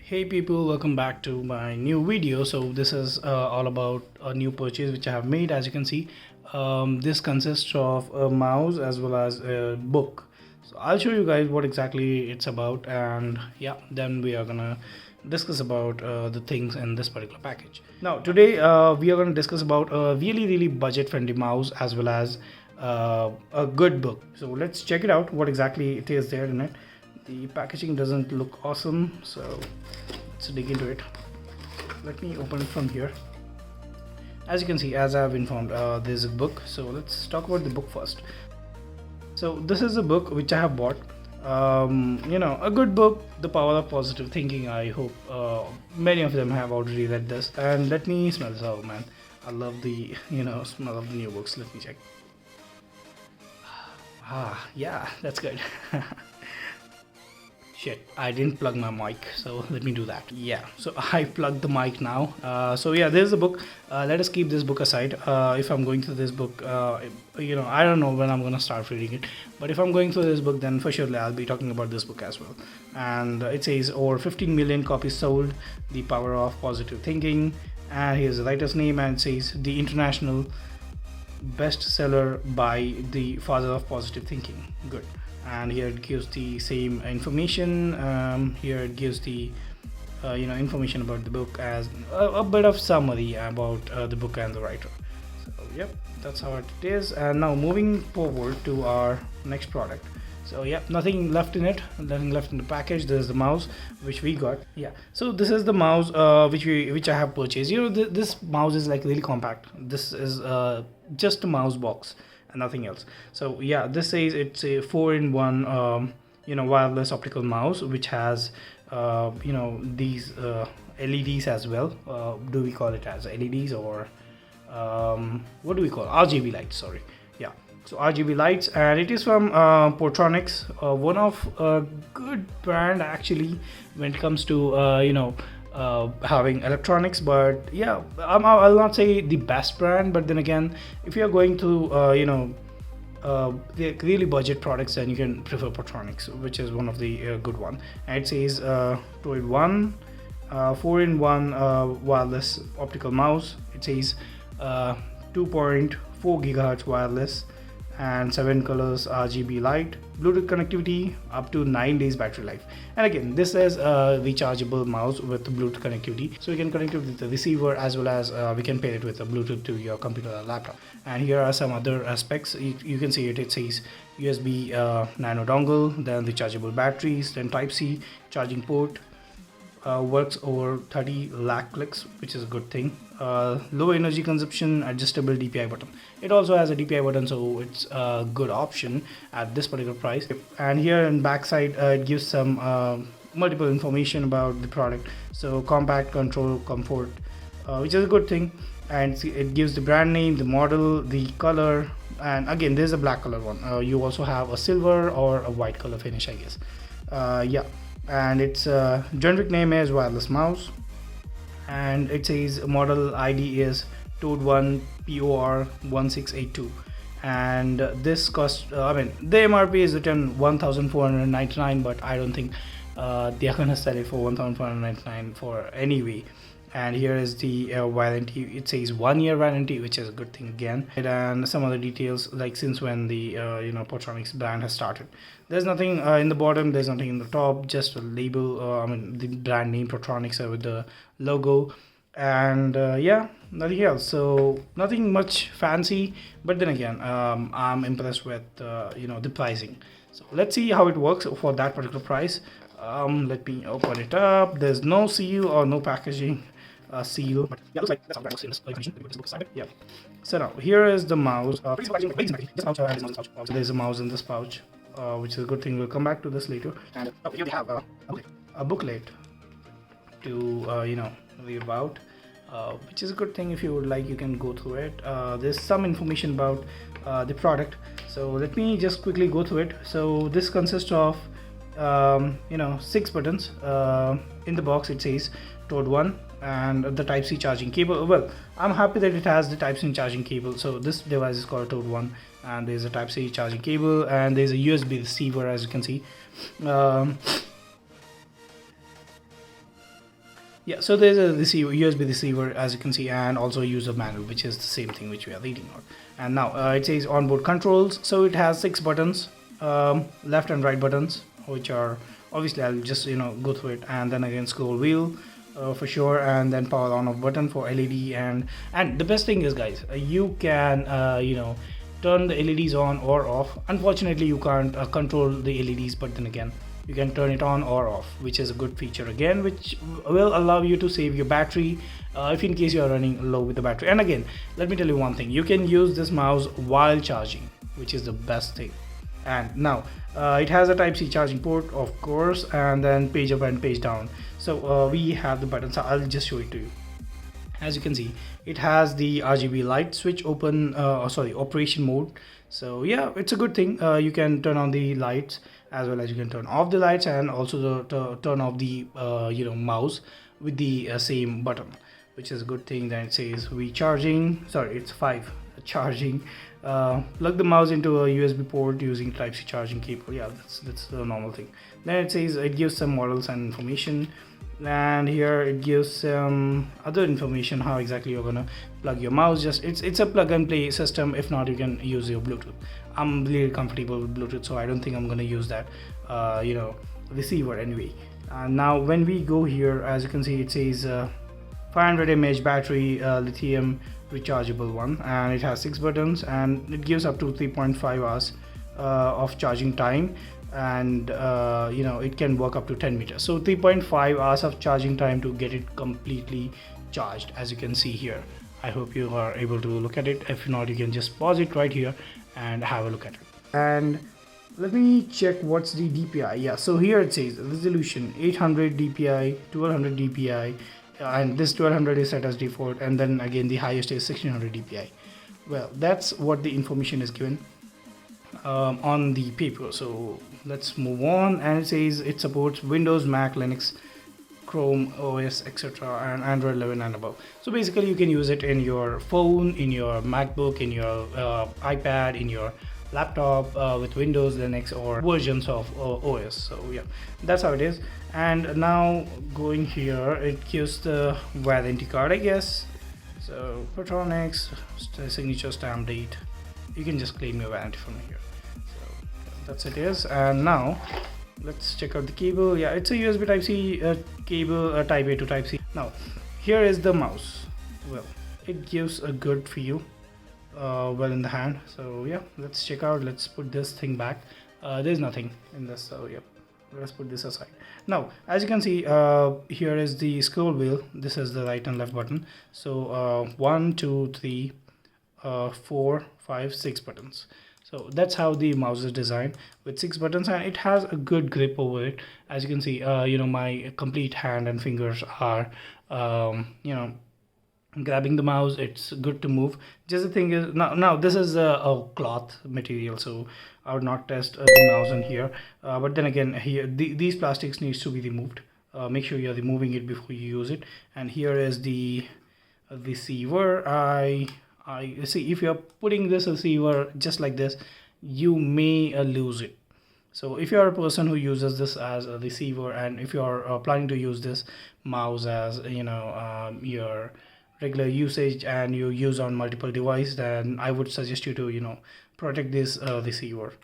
Hey people, welcome back to my new video. So this is all about a new purchase which I have made. As you can see, this consists of a mouse as well as a book. So I'll show you guys what exactly it's about, and yeah, then we are gonna discuss about the things in this particular package. Now today we are going to discuss about a really budget friendly mouse as well as a good book. So let's check it out what exactly it is there in it. The packaging doesn't look awesome, so let's dig into it. Let me open it from here. As you can see, as I have informed, there's a book. So let's talk about the book first. So this is a book which I have bought. A good book, The Power of Positive Thinking. I hope many of them have already read this. And let me smell this. Oh man, I love the smell of the new books. Let me check. Yeah, that's good. Shit, I didn't plug my mic, so let me do that. Yeah, so I plugged the mic now. So yeah, there's the book. Let us keep this book aside. If I'm going through this book, I don't know when I'm gonna start reading it, but if I'm going through this book, then for sure I'll be talking about this book as well. And it says over 15 million copies sold, The Power of Positive Thinking, and here's the writer's name, and it says the international bestseller by the father of positive thinking. Good. And here it gives the same information. Here it gives the information about the book as a bit of summary about the book and the writer. So yep, that's how it is. And now moving forward to our next product. So yeah, nothing left in it, nothing left in the package. There's the mouse which we got. Yeah, so this is the mouse which I have purchased. This mouse is like really compact. This is just a mouse box and nothing else. So yeah, this says it's a 4-in-1 wireless optical mouse which has these LEDs as well. Do we call it as LEDs or what do we call it? RGB lights, sorry. Yeah, so RGB lights, and it is from Portronics, one of a good brand actually when it comes to having electronics. But yeah, I'll not say the best brand, but then again, if you're going to the really budget products, then you can prefer Portronics, which is one of the good one. And it says Toad One 4-in-1 wireless optical mouse. It says 2.4 gigahertz wireless and 7 colors RGB light, Bluetooth connectivity, up to 9 days battery life. And again, this is a rechargeable mouse with Bluetooth connectivity, so we can connect it with the receiver as well as we can pair it with a Bluetooth to your computer or laptop. And here are some other aspects. You can see it says USB nano dongle, then rechargeable batteries, then Type-C charging port, works over 30 lakh clicks, which is a good thing. Low energy consumption, adjustable DPI button. It also has a DPI button, so it's a good option at this particular price. And here in backside, it gives some multiple information about the product. So compact, control, comfort, which is a good thing. And it gives the brand name, the model, the color, and again there's a black color one. You also have a silver or a white color finish, I guess. Yeah, and its generic name is wireless mouse, and it says model ID is Toad One POR 1682, and this cost the MRP is written 1499, but I don't think they are gonna sell it for 1499 for anyway. And here is the warranty. It says 1 year warranty, which is a good thing again. And some other details like since when the Portronics brand has started. There's nothing in the bottom, there's nothing in the top, just a label, the brand name Portronics with the logo, and yeah, nothing else. So nothing much fancy, but then again, I'm impressed with the pricing. So let's see how it works for that particular price. Let me open it up. There's no seal or no packaging seal, but yeah, looks like that's how that looks in this book. Yeah. So now here is the mouse. So there's a mouse in this pouch, which is a good thing. We'll come back to this later. And here we have a booklet to read about, which is a good thing. If you would like, you can go through it. There's some information about the product. So let me just quickly go through it. So this consists of 6 buttons. In the box it says Toad One and the Type-C charging cable. Well, I'm happy that it has the Type-C charging cable. So this device is called Toad One, and there's a Type-C charging cable, and there's a USB receiver, as you can see. Yeah, so there's a receiver, USB receiver, as you can see, and also user manual, which is the same thing which we are reading on. And now it says onboard controls. So it has 6 buttons, left and right buttons, which are obviously I'll just go through it, and then again scroll wheel for sure, and then power on off button for LED. And the best thing is, guys, you can turn the LEDs on or off. Unfortunately, you can't control the LEDs, but then again you can turn it on or off, which is a good feature again, which will allow you to save your battery if in case you are running low with the battery. And again, let me tell you one thing, you can use this mouse while charging, which is the best thing. And now it has a Type-C charging port, of course, and then page up and page down. So we have the buttons. So I'll just show it to you. As you can see, it has the RGB light switch operation mode. So yeah, it's a good thing. You can turn on the lights as well as you can turn off the lights, and also turn off the mouse with the same button, which is a good thing. Then it says recharging, it's 5 charging. Plug the mouse into a USB port using Type-C charging cable. Yeah, that's the normal thing. Then it says it gives some models and information, and here it gives some other information how exactly you're gonna plug your mouse. Just it's a plug and play system. If not, you can use your Bluetooth. I'm really comfortable with Bluetooth, so I don't think I'm gonna use that receiver anyway. Now when we go here, as you can see, it says 500 mAh battery, lithium rechargeable one, and it has 6 buttons, and it gives up to 3.5 hours of charging time, and it can work up to 10 meters. So 3.5 hours of charging time to get it completely charged, as you can see here. I hope you are able to look at it. If not, you can just pause it right here and have a look at it. And let me check what's the DPI. Yeah, so here it says resolution 800 DPI, 1200 DPI, and this 1200 is set as default, and then again the highest is 1600 DPI. Well, that's what the information is given on the paper. So let's move on, and it says it supports Windows, Mac, Linux, Chrome OS, etc., and Android 11 and above. So basically you can use it in your phone, in your MacBook, in your iPad, in your laptop with Windows, Linux, or versions of OS. So yeah, that's how it is. And now going here, it gives the warranty card, I guess. So Portronics, signature, stamp, date. You can just claim your warranty from here. So that's it is. And now let's check out the cable. Yeah, it's a USB Type-C cable, Type A to Type-C. Now here is the mouse. Well, it gives a good feel well in the hand. So yeah, let's check out. Let's put this thing back. There's nothing in this, so yeah, let's put this aside. Now as you can see, here is the scroll wheel. This is the right and left button. So 1 2 3 4 5 6 buttons. So that's how the mouse is designed, with 6 buttons, and it has a good grip over it. As you can see, my complete hand and fingers are grabbing the mouse. It's good to move. Just the thing is, now this is a cloth material, so I would not test the mouse in here, but then again, here these plastics needs to be removed. Make sure you're removing it before you use it. And here is the receiver. I see, if you're putting this receiver just like this, you may lose it. So if you're a person who uses this as a receiver, and if you're planning to use this mouse as your regular usage, and you use on multiple devices, then I would suggest you to protect this receiver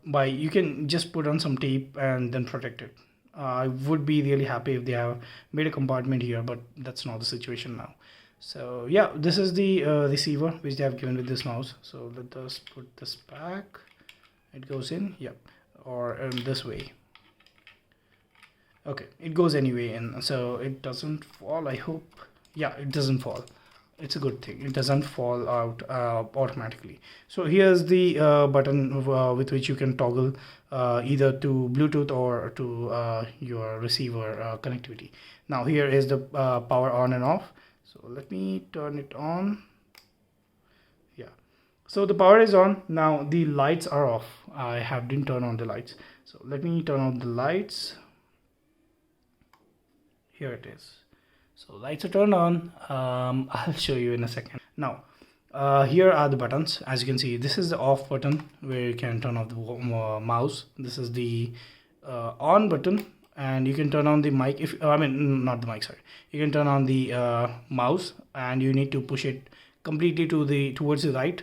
by, you can just put on some tape and then protect it. I would be really happy if they have made a compartment here, but that's not the situation now. So yeah, this is the receiver which they have given with this mouse. So let us put this back. It goes in, yep, or this way. Okay, it goes anyway in, so it doesn't fall, I hope. Yeah, it doesn't fall. It's a good thing, it doesn't fall out automatically. So here's the button with which you can toggle either to Bluetooth or to your receiver connectivity. Now here is the power on and off. So let me turn it on. Yeah, so the power is on. Now the lights are off. I didn't turn on the lights, so let me turn on the lights. Here it is. So lights are turned on. I'll show you in a second. Now here are the buttons. As you can see, this is the off button where you can turn off the mouse. This is the on button, and you can turn on the mic if I mean not the mic, sorry. You can turn on the mouse, and you need to push it completely towards the right.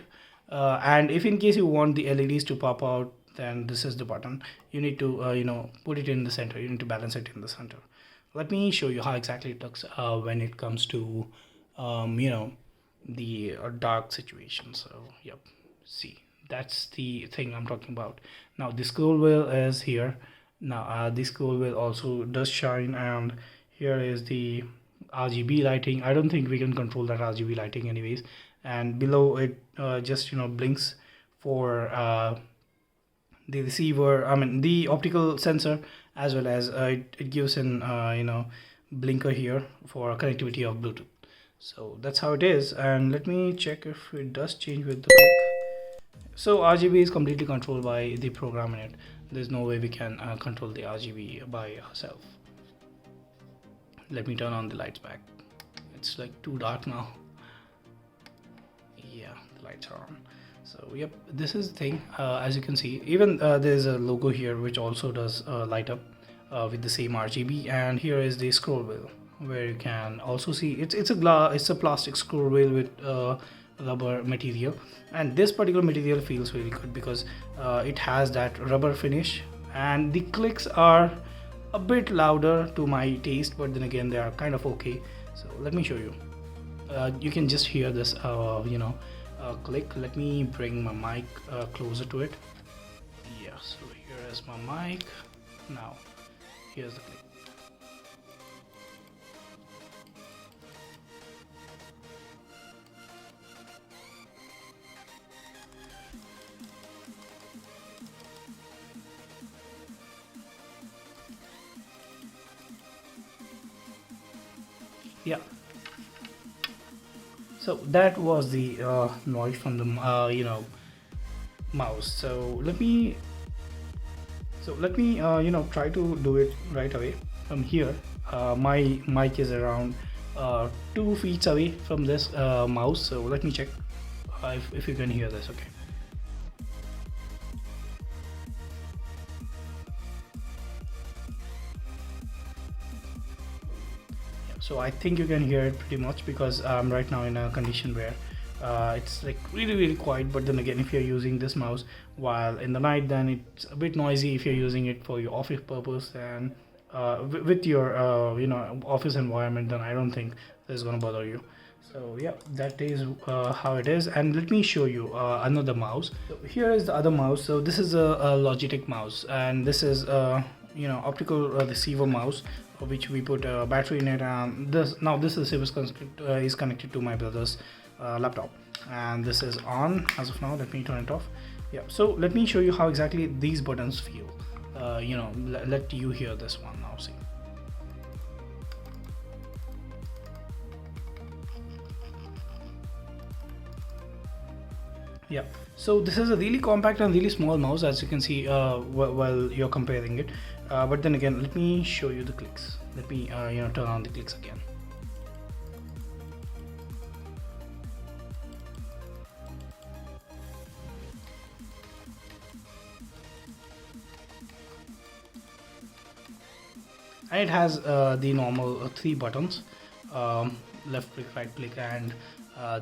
And if in case you want the LEDs to pop out, then this is the button. You need to put it in the center. You need to balance it in the center. Let me show you how exactly it looks when it comes to the dark situation. So yep, see, that's the thing I'm talking about. Now the scroll wheel is here. Now the scroll wheel also does shine, and here is the RGB lighting. I don't think we can control that RGB lighting anyways. And below it just blinks for the receiver, I mean the optical sensor, as well as it gives an blinker here for connectivity of Bluetooth. So that's how it is. And let me check if it does change with the click. So RGB is completely controlled by the program in it. There's no way we can control the RGB by ourselves. Let me turn on the lights back. It's like too dark now. Yeah, the lights are on. So yep, this is the thing. As you can see, even there's a logo here which also does light up with the same RGB. And here is the scroll wheel, where you can also see it's a plastic scroll wheel with rubber material. And this particular material feels really good because it has that rubber finish, and the clicks are a bit louder to my taste, but then again they are kind of okay. So let me show you. You can just hear this click. Let me bring my mic closer to it. Yeah, so here is my mic. Now here's the click. Yeah, so that was the noise from the mouse. So let me try to do it right away from here. My mic is around 2 feet away from this mouse, so let me check if you can hear this. Okay. So I think you can hear it pretty much because I'm right now in a condition where it's like really quiet. But then again, if you're using this mouse while in the night, then it's a bit noisy. If you're using it for your office purpose and with your office environment, then I don't think this is gonna bother you. So yeah, that is how it is. And let me show you another mouse. So here is the other mouse. So this is a Logitech mouse, and this is optical receiver mouse, which we put a battery in it. And this receiver is connected to my brother's laptop, and this is on as of now. Let me turn it off. Yeah, so let me show you how exactly these buttons feel. Let you hear this one now. See. Yeah, so this is a really compact and really small mouse, as you can see while you're comparing it. But then again, let me show you the clicks. Let me turn on the clicks again. And it has the normal 3 buttons, left click, right click, and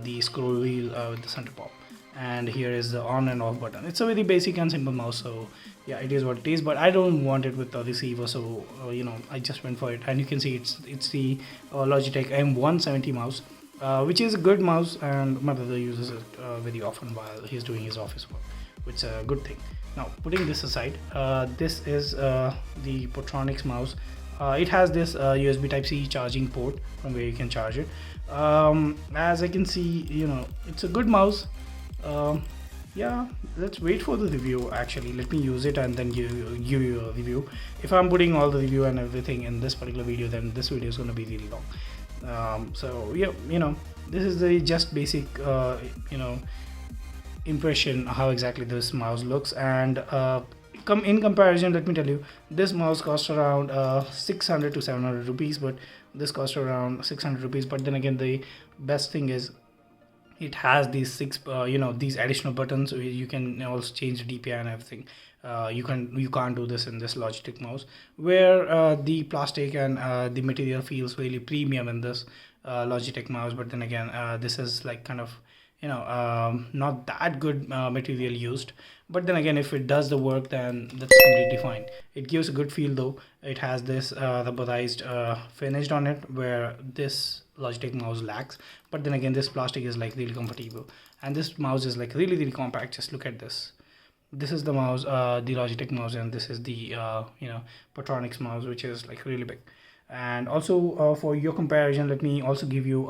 the scroll wheel with the center pop. And here is the on and off button. It's a very basic and simple mouse, so yeah, it is what it is. But I don't want it with the receiver, so I just went for it. And you can see it's the Logitech M170 mouse, which is a good mouse, and my brother uses it very often while he's doing his office work, which is a good thing. Now, putting this aside, this is the Portronics mouse. It has this USB Type-C charging port from where you can charge it. As I can see, it's a good mouse. Yeah, let's wait for the review. Actually, let me use it and then give you a review. If I'm putting all the review and everything in this particular video, then this video is going to be really long. So yeah, this is the just basic impression how exactly this mouse looks. And in comparison, let me tell you, this mouse costs around 600 to 700 rupees, but this costs around 600 rupees. But then again, the best thing is it has these 6 these additional buttons. You can also change the DPI and everything you can't do this in this Logitech mouse, where the plastic and the material feels really premium in this Logitech mouse. But then again, this is like kind of, not that good material used. But then again, if it does the work, then that's completely fine. It gives a good feel though. It has this rubberized finish on it, where this Logitech mouse lacks. But then again, this plastic is like really comfortable, and this mouse is like really compact. Just look at this. This is the mouse, the Logitech mouse, and this is the Portronics mouse, which is like really big. And also for your comparison, let me also give you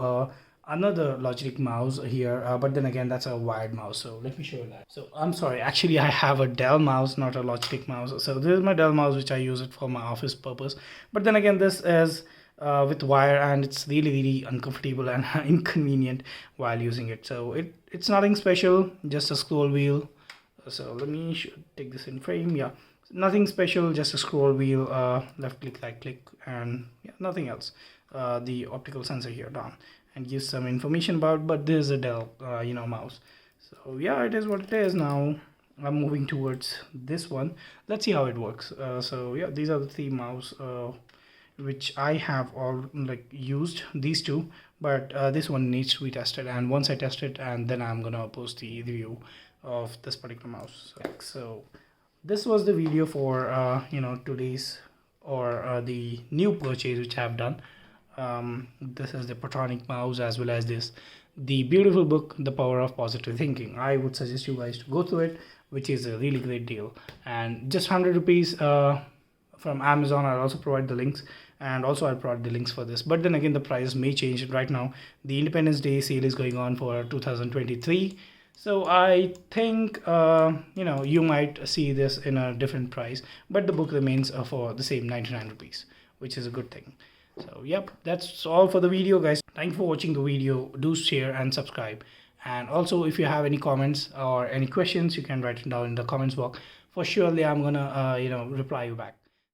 another Logitech mouse here, but then again, that's a wired mouse, so let me show you that. So I'm sorry, actually I have a Dell mouse, not a Logitech mouse. So this is my Dell mouse, which I use it for my office purpose. But then again, this is with wire, and it's really uncomfortable and inconvenient while using it. So it's nothing special, just a scroll wheel. So let me take this in frame. Yeah, nothing special, just a scroll wheel, left click, right click, and yeah, nothing else. The optical sensor here down, and gives some information about, but this is a Dell mouse. So yeah, it is what it is. Now I'm moving towards this one. Let's see how it works. So yeah, these are the three mouse which I have all like used, these two, but this one needs to be tested, and once I test it, and then I'm gonna post the review of this particular mouse. So this was the video for today's, or the new purchase which I have done. This is the Portronic mouse, as well as the beautiful book, The Power of Positive Thinking. I would suggest you guys to go through it, which is a really great deal, and just 100 rupees from Amazon. I'll also provide the links, and also I'll provide the links for this. But then again, the price may change. Right now the Independence Day sale is going on for 2023, so I think you might see this in a different price, but the book remains for the same 99 rupees, which is a good thing. So yep, that's all for the video, guys. Thanks for watching the video. Do share and subscribe, and also if you have any comments or any questions, you can write it down in the comments box. For surely I'm gonna reply you back.